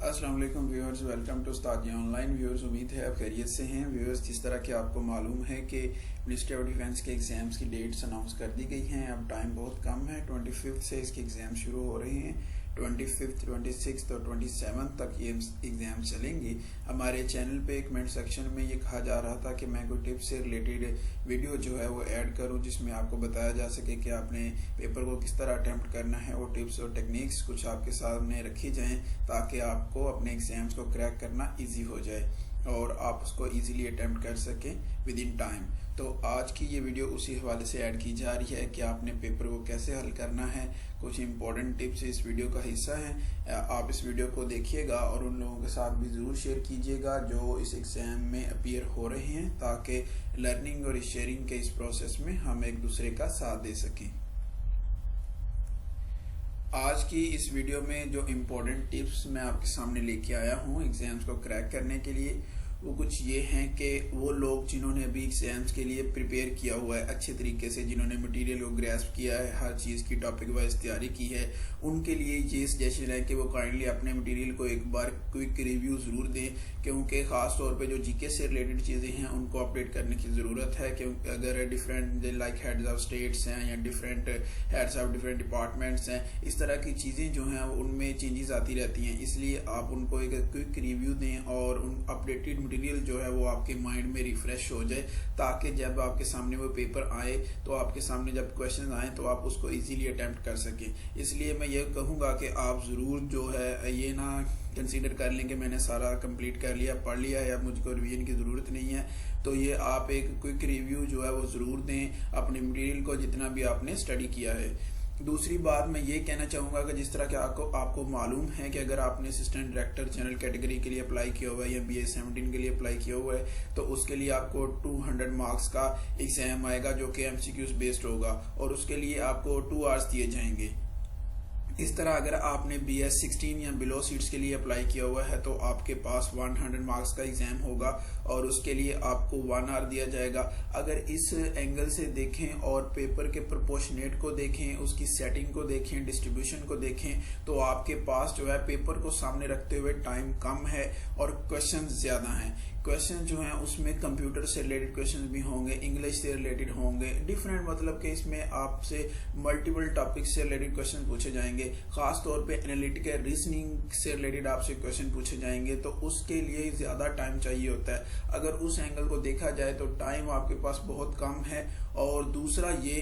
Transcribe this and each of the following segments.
अस्सलाम वालेकुम viewers, welcome to Ustad online. Viewers, उम्मीद है आप खैरियत से हैं। व्यूअर्स, जिस तरह के आपको मालूम है कि मिनिस्ट्री ऑफ डिफेंस के एग्ज़ाम्स की डेट्स अनाउंस कर दी गई हैं। अब टाइम बहुत कम है, 25 से इसके एग्ज़ाम शुरू हो रहे हैं। 25, 26 और 27 तक ये एग्ज़ाम चलेंगे। हमारे चैनल पे कमेंट सेक्शन में ये कहा जा रहा था कि मैं कोई टिप्स से रिलेटेड वीडियो जो है वो ऐड करूं जिसमें आपको बताया जा सके कि आपने पेपर को किस तरह अटेम्प्ट करना है। वो टिप्स और टेक्निक्स कुछ आपके सामने रखी जाएं ताकि आपको अपने एग्ज़ाम्स को क्रैक करना ईजी हो जाए और आप उसको इजीली अटेम्प्ट कर सकें विद इन टाइम। तो आज की ये वीडियो उसी हवाले से ऐड की जा रही है कि आपने पेपर को कैसे हल करना है। कुछ इंपॉर्टेंट टिप्स इस वीडियो का हिस्सा हैं। आप इस वीडियो को देखिएगा और उन लोगों के साथ भी ज़रूर शेयर कीजिएगा जो इस एग्ज़ाम में अपीयर हो रहे हैं, ताकि लर्निंग और शेयरिंग के इस प्रोसेस में हम एक दूसरे का साथ दे सकें। आज की इस वीडियो में जो इम्पोर्टेंट टिप्स मैं आपके सामने लेके आया हूँ एग्ज़ाम्स को क्रैक करने के लिए, वो कुछ ये हैं कि वो लोग जिन्होंने अभी एग्ज़ाम्स के लिए प्रिपेयर किया हुआ है अच्छे तरीके से, जिन्होंने मटेरियल को ग्रैस्प किया है, हर चीज़ की टॉपिक वाइज तैयारी की है, उनके लिए ये सजेशन है कि वो काइंडली अपने मटेरियल को एक बार क्विक रिव्यू ज़रूर दें, क्योंकि ख़ास तौर पे जो जीके से रिलेटेड चीज़ें हैं उनको अपडेट करने की ज़रूरत है। क्योंकि अगर different like heads of states हैं या different heads of different departments हैं, इस तरह की चीज़ें जो हैं उनमें चेंजेस आती रहती हैं, इसलिए आप उनको एक क्विक रिव्यू दें और उन अपडेटेड मटेरियल जो है वो आपके माइंड में रिफ्रेश हो जाए, ताकि जब आपके सामने वो पेपर आए तो आपके सामने जब क्वेश्चन आए तो आप उसको इजीली अटेम्प्ट कर सकें। इसलिए मैं ये कहूँगा कि आप ज़रूर जो है ये ना कंसीडर कर लें कि मैंने सारा कंप्लीट कर लिया, पढ़ लिया है, अब मुझको रिवीजन की ज़रूरत नहीं है। तो ये आप एक क्विक रिव्यू जो है वो ज़रूर दें अपने मटेरियल को, जितना भी आपने स्टडी किया है। दूसरी बात मैं ये कहना चाहूँगा कि जिस तरह के आपको मालूम है कि अगर आपने असिस्टेंट डायरेक्टर जनरल कैटेगरी के लिए अप्लाई किया हुआ है या BA 17 के लिए अप्लाई किया हुआ है, तो उसके लिए आपको 200 मार्क्स का एग्जाम आएगा जो कि MCQs बेस्ड होगा और उसके लिए आपको 2 आवर्स दिए जाएंगे। इस तरह अगर आपने BS 16 या बिलो सीट्स के लिए अप्लाई किया हुआ है तो आपके पास 100 मार्क्स का एग्जाम होगा और उसके लिए आपको 1 आवर दिया जाएगा। अगर इस एंगल से देखें और पेपर के प्रोपोर्शनेट को देखें, उसकी सेटिंग को देखें, डिस्ट्रीब्यूशन को देखें, तो आपके पास जो है पेपर को सामने रखते हुए टाइम कम है और क्वेश्चन ज़्यादा हैं। क्वेश्चन जो हैं उसमें कंप्यूटर से रिलेटेड क्वेश्चन भी होंगे, इंग्लिश से रिलेटेड होंगे, डिफरेंट मतलब कि इसमें आपसे मल्टीपल टॉपिक से रिलेटेड क्वेश्चन पूछे जाएंगे। खास तौर पे एनालिटिकल रीजनिंग से रिलेटेड आपसे क्वेश्चन पूछे जाएंगे, तो उसके लिए ज़्यादा टाइम चाहिए होता है। अगर उस एंगल को देखा जाए तो टाइम आपके पास बहुत कम है। और दूसरा ये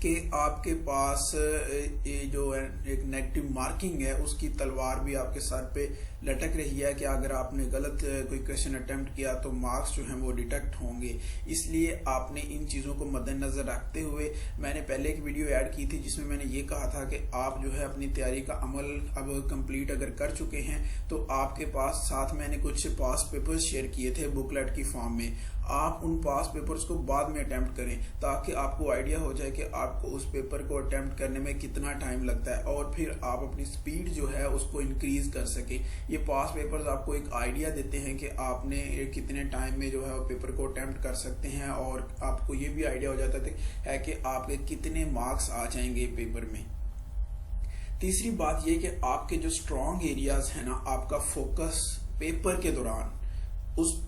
कि आपके पास ये जो है एक नेगेटिव मार्किंग है उसकी तलवार भी आपके सर पे लटक रही है कि अगर आपने गलत कोई क्वेश्चन अटेम्प्ट किया तो मार्क्स जो हैं वो डिडक्ट होंगे। इसलिए आपने इन चीज़ों को मद्देनजर रखते हुए, मैंने पहले एक वीडियो ऐड की थी जिसमें मैंने ये कहा था कि आप जो है अपनी तैयारी का अमल अब कंप्लीट अगर कर चुके हैं तो आपके पास साथ मैंने कुछ पास पेपर्स शेयर किए थे बुकलेट की फॉर्म में। आप उन पास पेपर्स को बाद में अटेम्प्ट करें ताकि आपको आइडिया हो जाए कि आपको उस पेपर को अटेम्प्ट करने में कितना टाइम लगता है और फिर आप अपनी स्पीड जो है उसको इंक्रीज कर सके। ये पास पेपर्स आपको एक आइडिया देते हैं कि आपने कितने टाइम में जो है वो पेपर को अटेम्प्ट कर सकते हैं और आपको ये भी आइडिया हो जाता है कि आपके कितने मार्क्स आ जाएंगे पेपर में। तीसरी बात ये कि आपके जो स्ट्रॉन्ग एरियाज है ना, आपका फोकस पेपर के दौरान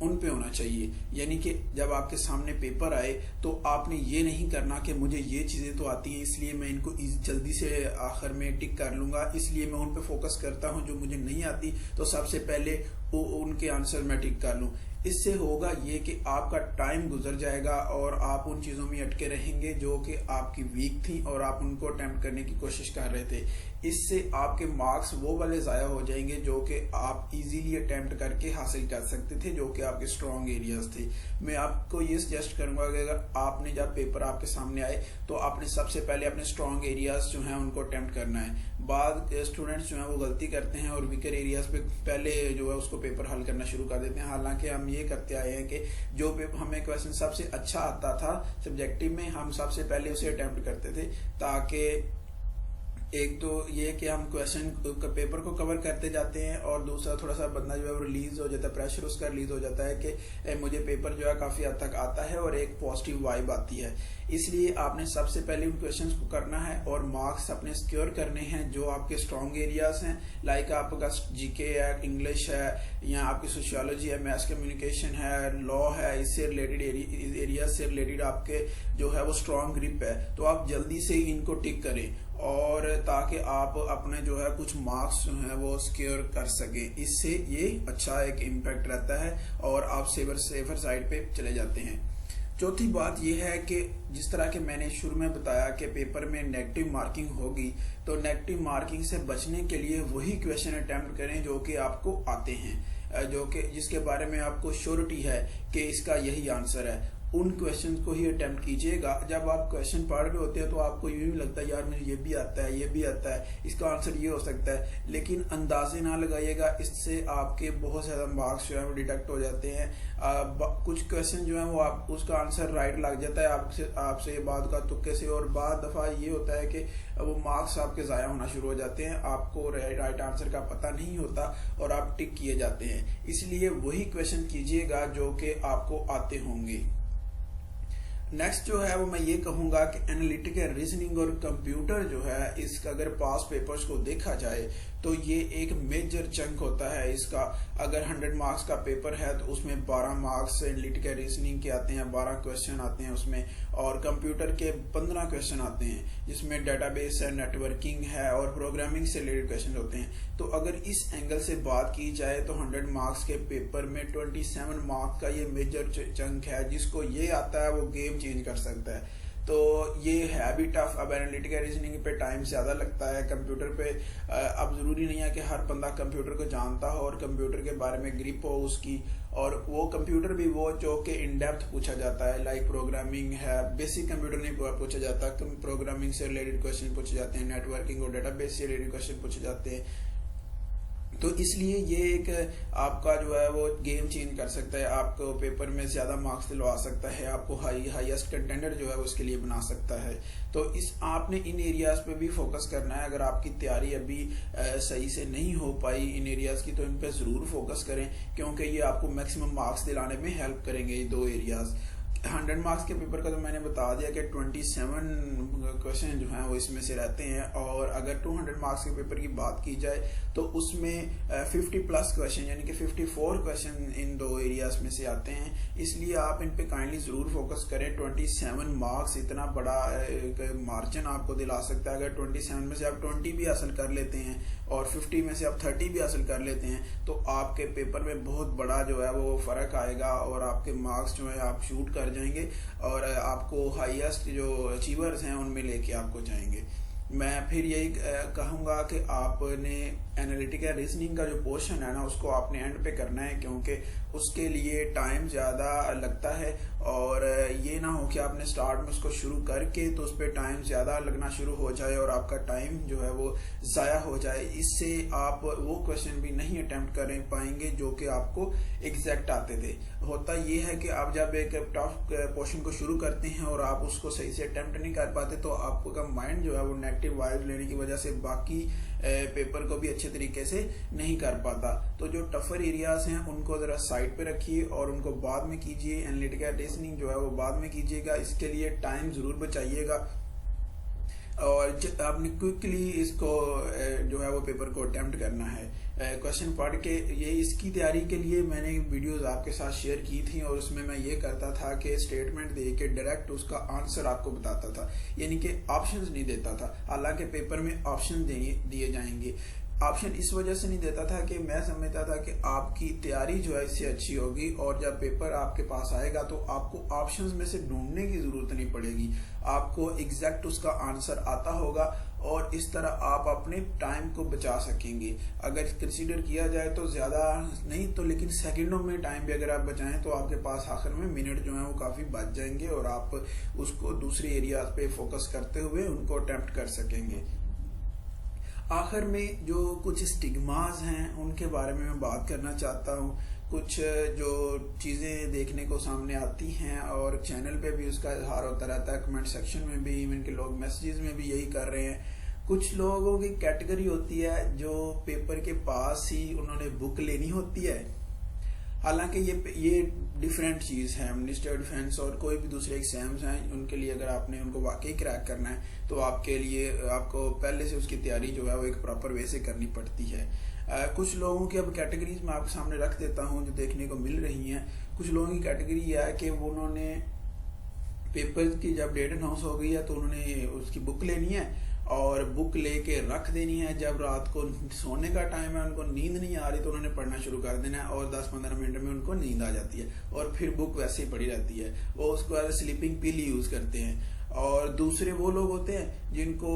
उन पे होना चाहिए। यानी कि जब आपके सामने पेपर आए तो आपने ये नहीं करना कि मुझे ये चीज़ें तो आती हैं इसलिए मैं इनको जल्दी से आखिर में टिक कर लूँगा, इसलिए मैं उन पे फोकस करता हूँ। जो मुझे नहीं आती तो सबसे पहले उनके आंसर मैं टिक कर लूँ। इससे होगा ये कि आपका टाइम गुजर जाएगा और आप उन चीज़ों में अटके रहेंगे जो कि आपकी वीक थी और आप उनको अटेम्प्ट करने की कोशिश कर रहे थे। इससे आपके मार्क्स वो वाले ज़ाया हो जाएंगे जो कि आप इजीली अटेम्प्ट करके हासिल कर सकते थे, जो कि आपके स्ट्रॉन्ग एरियाज थे। मैं आपको ये सजेस्ट करूंगा कि अगर आपने जब पेपर आपके सामने आए तो आपने सबसे पहले अपने स्ट्रॉन्ग एरियाज जो हैं उनको अटेम्प्ट करना है। बाद स्टूडेंट्स जो हैं वो गलती करते हैं और वीकर एरियाज पे पहले जो है उसको पेपर हल करना शुरू कर देते हैं। हालांकि हम ये करते आए हैं कि जो हमें क्वेश्चन सबसे अच्छा आता था सब्जेक्टिव में, हम सबसे पहले उसे अटेम्प्ट करते थे ताकि एक तो ये कि हम क्वेश्चन पेपर को कवर करते जाते हैं, और दूसरा थोड़ा सा बंदा जो है वो रिलीज हो जाता है, प्रेशर उसका रिलीज हो जाता है कि मुझे पेपर जो है काफी हद तक आता है और एक पॉजिटिव वाइब आती है। इसलिए आपने सबसे पहले उन क्वेश्चंस को करना है और मार्क्स अपने सिक्योर करने हैं जो आपके स्ट्रॉन्ग एरियाज हैं। लाइक आपका जीके है, इंग्लिश है, या आपकी सोशियोलॉजी है, मैथ्स कम्युनिकेशन है, लॉ है, इससे रिलेटेड एरिया से रिलेटेड आपके जो है वो स्ट्रॉन्ग ग्रिप है, तो आप जल्दी से इनको टिक करें, और ताकि आप अपने जो है कुछ मार्क्स जो है वो सिक्योर कर सके। इससे ये अच्छा एक इम्पैक्ट रहता है और आप सेफर साइड पे चले जाते हैं। चौथी बात यह है कि जिस तरह के मैंने शुरू में बताया कि पेपर में नेगेटिव मार्किंग होगी, तो नेगेटिव मार्किंग से बचने के लिए वही क्वेश्चन अटेम्प्ट करें जो कि आपको आते हैं, जो कि जिसके बारे में आपको श्योरिटी है कि इसका यही आंसर है, उन क्वेश्चंस को ही अटेम्प्ट कीजिएगा। जब आप क्वेश्चन पढ़ रहे होते हैं तो आपको यूं ही लगता है यार मुझे ये भी आता है, ये भी आता है, इसका आंसर ये हो सकता है, लेकिन अंदाजे ना लगाइएगा, इससे आपके बहुत ज्यादा मार्क्स जो है वो डिडक्ट हो जाते हैं। कुछ क्वेश्चन जो है वो आप उसका आंसर राइट लग जाता है आपसे बात का तुक्के से, और बाद दफा ये होता है कि वो मार्क्स आपके जाया होना शुरू हो जाते हैं, आपको राइट आंसर का पता नहीं होता और आप टिक किए जाते हैं। इसलिए वही क्वेश्चन कीजिएगा जो कि आपको आते होंगे। नेक्स्ट जो है वो मैं ये कहूंगा कि एनालिटिकल रीजनिंग और कंप्यूटर जो है, इसका अगर पास पेपर्स को देखा जाए तो ये एक मेजर चंक होता है इसका। अगर 100 मार्क्स का पेपर है तो उसमें 12 मार्क्स एनालिटिकल रीजनिंग के आते हैं, 12 क्वेश्चन आते हैं उसमें, और कंप्यूटर के 15 क्वेश्चन आते हैं जिसमें डेटाबेस है, नेटवर्किंग है और प्रोग्रामिंग से रिलेटेड क्वेश्चन होते हैं। तो अगर इस एंगल से बात की जाए तो 100 मार्क्स के पेपर में 27 मार्क्स का ये मेजर चंक है, जिसको ये आता है वो गेम चेंज कर सकता है। तो ये है भी टफ। अब एनालिटिकल रीजनिंग पे टाइम ज्यादा लगता है, कंप्यूटर पे अब जरूरी नहीं है कि हर बंदा कंप्यूटर को जानता हो और कंप्यूटर के बारे में ग्रिप हो उसकी, और वो कंप्यूटर भी वो जो कि इन डेप्थ पूछा जाता है, लाइक प्रोग्रामिंग है, बेसिक कंप्यूटर नहीं पूछा जाता, प्रोग्रामिंग से रिलेटेड क्वेश्चन पूछे जाते हैं, नेटवर्किंग और डेटाबेस से रिलेटेड क्वेश्चन पूछे जाते हैं। तो इसलिए ये एक आपका जो है वो गेम चेंज कर सकता है, आपको पेपर में ज्यादा मार्क्स दिलवा सकता है, आपको हाईएस्ट कंटेंडर जो है उसके लिए बना सकता है। तो आपने इन एरियाज पे भी फोकस करना है। अगर आपकी तैयारी अभी सही से नहीं हो पाई इन एरियाज की, तो इन पे जरूर फोकस करें, क्योंकि ये आपको मैक्सिमम मार्क्स दिलाने में हेल्प करेंगे ये 2 एरियाज। 100 मार्क्स के पेपर का तो मैंने बता दिया कि 27 क्वेश्चन जो हैं वो इसमें से रहते हैं, और अगर 200 मार्क्स के पेपर की बात की जाए तो उसमें 50 प्लस क्वेश्चन यानी कि 54 क्वेश्चन इन 2 एरियाज में से आते हैं। इसलिए आप इन पे काइंडली जरूर फोकस करें। 27 मार्क्स इतना बड़ा मार्जिन आपको दिला सकता है। अगर 27 में से आप 20 भी हासिल कर लेते हैं और 50 में से आप 30 भी हासिल कर लेते हैं, तो आपके पेपर में बहुत बड़ा जो है वो फर्क आएगा और आपके मार्क्स जो है आप शूट कर जाएंगे और आपको हाईएस्ट जो अचीवर्स हैं उनमें लेके आपको जाएंगे। मैं फिर यही कहूंगा कि आपने एनालिटिकल रीजनिंग का जो पोर्शन है ना उसको आपने एंड पे करना है, क्योंकि उसके लिए टाइम ज्यादा लगता है, और ये ना हो कि आपने स्टार्ट में उसको शुरू करके तो उस पर टाइम ज्यादा लगना शुरू हो जाए और आपका टाइम जो है वो जाया हो जाए। इससे आप वो क्वेश्चन भी नहीं अटेम्प्ट कर पाएंगे जो कि आपको एग्जैक्ट आते थे। होता ये है कि आप जब एक टफ पोर्शन को शुरू करते हैं और आप उसको सही से अटेम्प्ट नहीं कर पाते, तो आपका माइंड जो है वो नेगेटिव वाइब लेने की वजह से बाकी पेपर को भी अच्छे तरीके से नहीं कर पाता। तो जो टफर एरियाज हैं उनको जरा साइड पे रखिए और उनको बाद में कीजिए। एनालिटिकल रीजनिंग जो है वो बाद में कीजिएगा, इसके लिए टाइम जरूर बचाइएगा और आपने क्विकली इसको जो है वो पेपर को अटेम्प्ट करना है। क्वेश्चन पढ़ के ये इसकी तैयारी के लिए मैंने वीडियोस आपके साथ शेयर की थी और उसमें मैं ये करता था कि स्टेटमेंट दे के डायरेक्ट उसका आंसर आपको बताता था, यानी कि ऑप्शंस नहीं देता था। हालांकि पेपर में ऑप्शन दिए जाएंगे। ऑप्शन इस वजह से नहीं देता था कि मैं समझता था कि आपकी तैयारी जो है इससे अच्छी होगी और जब पेपर आपके पास आएगा तो आपको ऑप्शंस में से ढूंढने की जरूरत नहीं पड़ेगी, आपको एग्जैक्ट उसका आंसर आता होगा और इस तरह आप अपने टाइम को बचा सकेंगे। अगर कंसीडर किया जाए तो ज्यादा नहीं तो लेकिन सेकंडों में टाइम भी अगर आप बचाएं तो आपके पास आखिर में मिनट जो है वो काफी बच जाएंगे और आप उसको दूसरे एरिया पे फोकस करते हुए उनको अटेम्प्ट कर सकेंगे। आखिर में जो कुछ स्टिग्मास हैं उनके बारे में मैं बात करना चाहता हूँ। कुछ जो चीजें देखने को सामने आती हैं और चैनल पे भी उसका इजहार होता रहता है, कमेंट सेक्शन में भी, इवन के लोग मैसेजेस में भी यही कर रहे हैं। कुछ लोगों की कैटेगरी होती है जो पेपर के पास ही उन्होंने बुक लेनी होती है। हालांकि ये डिफरेंट चीज़ है। मिनिस्ट्री ऑफ डिफेंस और कोई भी दूसरे एग्जाम्स हैं, उनके लिए अगर आपने उनको वाकई क्रैक करना है तो आपके लिए आपको पहले से उसकी तैयारी जो है वो एक प्रॉपर वे से करनी पड़ती है। कुछ लोगों की अब कैटेगरीज मैं आपके सामने रख देता हूँ जो देखने को मिल रही हैं। कुछ लोगों की कैटेगरी यह है कि वो उन्होंने पेपर की जब डेट अनाउंस हो गई है तो उन्होंने उसकी बुक लेनी है और बुक लेके रख देनी है। जब रात को सोने का टाइम है, उनको नींद नहीं आ रही तो उन्होंने पढ़ना शुरू कर देना है और 10-15 मिनट में उनको नींद आ जाती है और फिर बुक वैसे ही पड़ी रहती है। वो उसको एज स्लीपिंग पिल यूज करते हैं। और दूसरे वो लोग होते हैं जिनको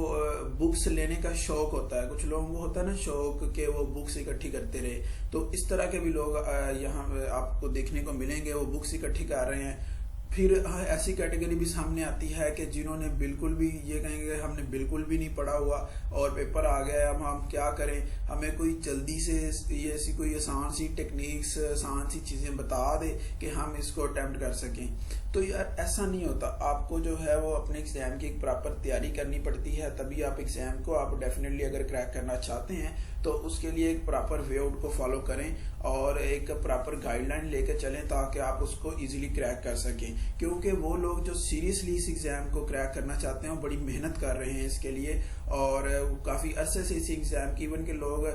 बुक्स लेने का शौक होता है। कुछ लोगों को होता है ना शौक के वो बुक्स इकट्ठी करते रहे, तो इस तरह के भी लोग यहाँ आपको देखने को मिलेंगे, वो बुक्स इकट्ठी कर रहे हैं। फिर ऐसी कैटेगरी भी सामने आती है कि जिन्होंने बिल्कुल भी ये कहेंगे हमने बिल्कुल भी नहीं पढ़ा हुआ और पेपर आ गया, अब हम क्या करें, हमें कोई जल्दी से ये ऐसी कोई आसान सी टेक्निक्स, आसान सी चीजें बता दे कि हम इसको अटेम्प्ट कर सकें। तो यार ऐसा नहीं होता। आपको जो है वो अपने एग्जाम की एक प्रॉपर तैयारी करनी पड़ती है, तभी आप एग्जाम को आप डेफिनेटली अगर क्रैक करना चाहते हैं तो उसके लिए एक प्रॉपर वे आउट को फॉलो करें और एक प्रॉपर गाइडलाइन लेकर चलें ताकि आप उसको इजीली क्रैक कर सकें। क्योंकि वो लोग जो सीरियसली इस एग्जाम को क्रैक करना चाहते हैं वो बड़ी मेहनत कर रहे हैं इसके लिए और काफी अरसे से इस एग्जाम की इवन के लोग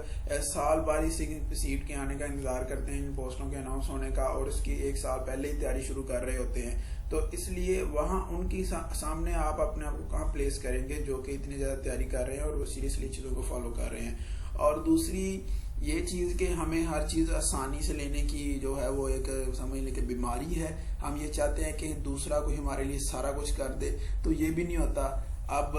साल भर इस सीट के आने का इंतजार करते हैं, इन पोस्टों के अनाउंस होने का, और उसकी 1 साल पहले ही तैयारी शुरू कर रहे होते हैं। तो इसलिए वहां उनकी सामने आप अपने आप को कहाँ प्लेस करेंगे जो कि इतनी ज्यादा तैयारी कर रहे हैं और वो सीरियसली चीजों को फॉलो कर रहे हैं। और दूसरी ये चीज कि हमें हर चीज आसानी से लेने की जो है वो एक समझ लें कि बीमारी है। हम ये चाहते हैं कि दूसरा कोई हमारे लिए सारा कुछ कर दे, तो ये भी नहीं होता। अब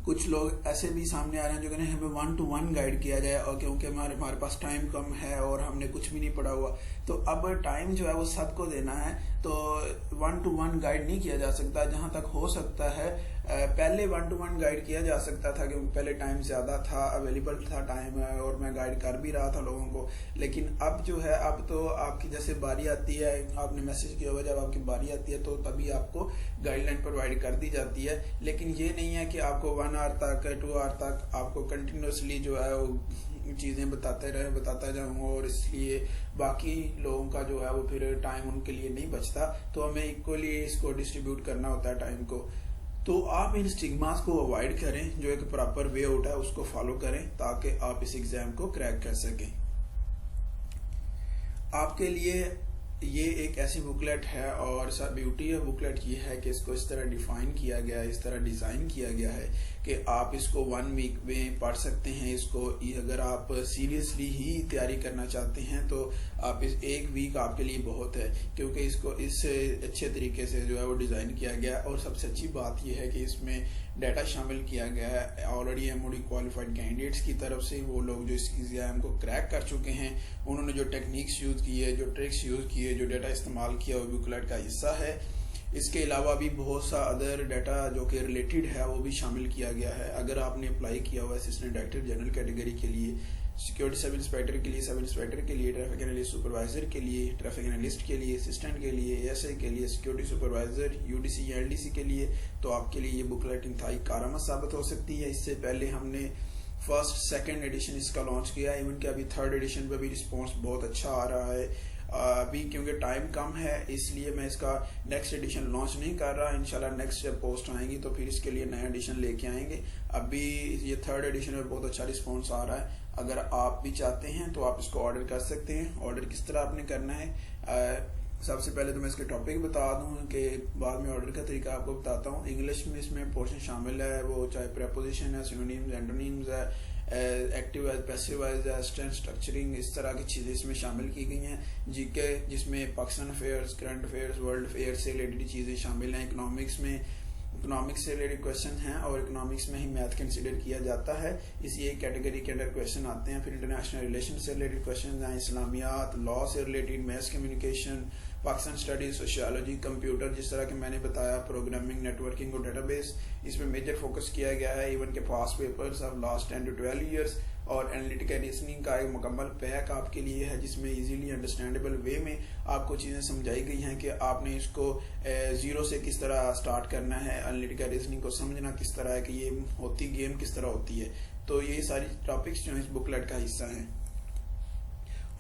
कुछ लोग ऐसे भी सामने आ रहे हैं जो कहते हैं हमें 1-to-1 गाइड किया जाए, और क्योंकि हमारे पास टाइम कम है और हमने कुछ भी नहीं पढ़ा हुआ, तो अब टाइम जो है वो सबको देना है, तो 1-to-1 गाइड नहीं किया जा सकता। जहां तक हो सकता है पहले 1-to-1 गाइड किया जा सकता था क्योंकि पहले टाइम ज्यादा था, अवेलेबल था टाइम और मैं गाइड कर भी रहा था लोगों को। लेकिन अब जो है अब तो आपकी जैसे बारी आती है, आपने मैसेज किया हुआ, जब आपकी बारी आती है तो तभी आपको गाइडलाइन प्रोवाइड कर दी जाती है। लेकिन ये नहीं है कि आपको 1 आवर तक 2 आवर तक आपको कंटिन्यूसली जो है वो चीजें बताता जाऊंगा और इसलिए बाकी लोगों का जो है वो फिर टाइम उनके लिए नहीं बचता। तो हमें इक्वली इसको डिस्ट्रीब्यूट करना होता है टाइम को। तो आप इन स्टिग्मास को अवॉइड करें, जो एक प्रॉपर वे आउट है उसको फॉलो करें ताकि आप इस एग्जाम को क्रैक कर सकें। आपके लिए ये एक ऐसी बुकलेट है और सर ब्यूटी है बुकलेट ये है कि इसको इस तरह डिफाइन किया गया है, इस तरह डिजाइन किया गया है कि आप इसको 1 वीक में पढ़ सकते हैं। इसको अगर आप सीरियसली ही तैयारी करना चाहते हैं तो आप इस 1 वीक आपके लिए बहुत है, क्योंकि इसको इस अच्छे तरीके से जो है वो डिजाइन किया गया है। और सबसे अच्छी बात यह है कि इसमें डाटा शामिल किया गया है ऑलरेडी एमओडी क्वालिफाइड कैंडिडेट्स की तरफ से। वो लोग जो इस एग्जाम को क्रैक कर चुके हैं, उन्होंने जो टेक्निक्स यूज किए, जो ट्रिक्स यूज किए, जो डाटा इस्तेमाल किया वो बुकलेट का हिस्सा है। इसके अलावा भी बहुत सा अदर डाटा जो कि रिलेटेड है वो भी शामिल किया गया है। अगर आपने अप्लाई किया हुआ असिस्टेंट डायरेक्टर जनरल कैटेगरी के लिए, सिक्योरिटी सब इंस्पेक्टर के लिए, सब इंस्पेक्टर के लिए, ट्रैफिक एनालिस्ट सुपरवाइजर के लिए, ट्रैफिक एनालिस्ट के लिए, असिस्टेंट के लिए, एएसआई के लिए, सिक्योरिटी सुपरवाइजर, यूडीसी या एलडीसी के लिए, तो आपके लिए ये बुकलेट इंतहाई कारआमद साबित हो सकती है। इससे पहले हमने फर्स्ट सेकंड एडिशन इसका लॉन्च किया है, इवन कि अभी 3rd एडिशन पे भी रिस्पॉन्स बहुत अच्छा आ रहा है। अभी क्योंकि टाइम कम है इसलिए मैं इसका नेक्स्ट एडिशन लॉन्च नहीं कर रहा। इंशाल्लाह नेक्स्ट जब पोस्ट आएंगी तो फिर इसके लिए नया एडिशन लेके आएंगे। अभी ये 3rd एडिशन में बहुत अच्छा रिस्पॉन्स आ रहा है। अगर आप भी चाहते हैं तो आप इसको ऑर्डर कर सकते हैं। ऑर्डर किस तरह आपने करना है, सबसे पहले तो मैं इसके टॉपिक बता दूं कि बाद में ऑर्डर का तरीका आपको बताता हूं। इंग्लिश में इसमें पोर्शन शामिल है, वो चाहे प्रेपोजिशन है, सिनोनिम्स, एंटोनिम्स है, एक्टिव वाइज, पैसिव वाइज है, स्ट्रेंथ, स्ट्रक्चरिंग, इस तरह की चीजें इसमें शामिल की गई हैं। जीके जिसमें Pakistan affairs, current affairs, world affairs से रिलेटेड चीजें शामिल हैं। इकोनॉमिक्स में इकोनॉमिक्स से रिलेटेड क्वेश्चन हैं और इकोनॉमिक्स में ही मैथ कंसिडर किया जाता है, इसी एक कैटेगरी के अंडर क्वेश्चन आते हैं। फिर इंटरनेशनल रिलेशन से रिलेटेड क्वेश्चन हैं, इस्लामियात, लॉ से related, maths communication, Pakistan studies, sociology, computer, जिस तरह के मैंने बताया, प्रोग्रामिंग, नेटवर्किंग और डेटाबेस, इसमें मेजर फोकस किया गया है। इवन के पास papers of last 10 to 12 years और एनालिटिकल रीजनिंग का एक मुकम्मल पैक आपके लिए है, जिसमें इजीली अंडरस्टैंडेबल वे में आपको चीज़ें समझाई गई हैं कि आपने इसको ज़ीरो से किस तरह स्टार्ट करना है, एनालिटिकल रीजनिंग को समझना किस तरह है कि ये होती गेम किस तरह होती है। तो ये सारी टॉपिक्स जो है इस बुकलेट का हिस्सा हैं।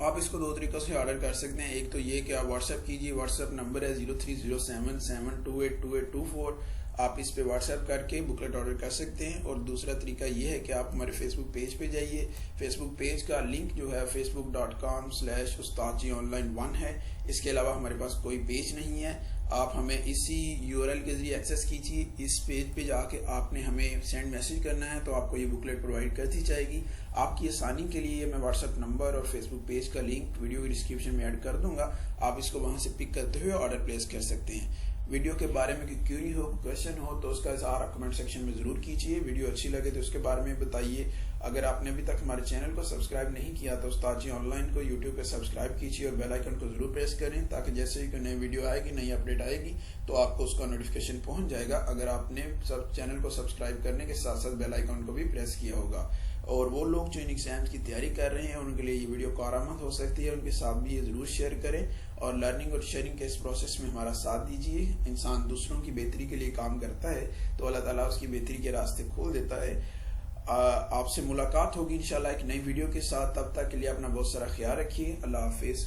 आप इसको दो तरीक़ों से ऑर्डर कर सकते हैं। एक तो ये कि आप व्हाट्सएप कीजिए, व्हाट्सएप नंबर है 0307728224। आप इस पे व्हाट्सएप करके बुकलेट ऑर्डर कर सकते हैं। और दूसरा तरीका ये है कि आप हमारे फेसबुक पेज पे जाइए। फेसबुक पेज का लिंक जो है facebook.com/ustadjionline1 है। इसके अलावा हमारे पास कोई पेज नहीं है। आप हमें इसी यूआरएल के जरिए एक्सेस कीजिए। इस पेज पे जाके आपने हमें सेंड मैसेज करना है तो आपको ये बुकलेट प्रोवाइड करती जाएगी। आपकी आसानी के लिए मैं व्हाट्सएप नंबर और फेसबुक पेज का लिंक वीडियो की डिस्क्रिप्शन में ऐड कर दूंगा। आप इसको वहां से पिक करते हुए ऑर्डर प्लेस कर सकते हैं। वीडियो के बारे में कोई क्यूरी हो, क्वेश्चन हो तो उसका इज़हार आप कमेंट सेक्शन में जरूर कीजिए। वीडियो अच्छी लगे तो उसके बारे में बताइए। अगर आपने अभी तक हमारे चैनल को सब्सक्राइब नहीं किया तो उस्ताद जी ऑनलाइन को यूट्यूब पे सब्सक्राइब कीजिए और बेल आइकन को जरूर प्रेस करें, ताकि जैसे ही कोई नई वीडियो आएगी, नई अपडेट आएगी तो आपको उसका नोटिफिकेशन पहुंच जाएगा। अगर आपने सब चैनल को सब्सक्राइब करने के साथ साथ बेल आइकन को भी प्रेस किया होगा। और वो लोग जो इन एग्जाम्स की तैयारी कर रहे हैं उनके लिए ये वीडियो कारआमद हो सकती है। उनके साथ भी ये जरूर शेयर करें और लर्निंग और शेयरिंग के इस प्रोसेस में हमारा साथ दीजिए। इंसान दूसरों की बेहतरी के लिए काम करता है तो अल्लाह ताला उसकी बेहतरी के रास्ते खोल देता है। आपसे मुलाकात होगी इंशाल्लाह एक नई वीडियो के साथ। तब तक के लिए अपना बहुत सारा ख्याल रखिए। अल्लाह हाफिज।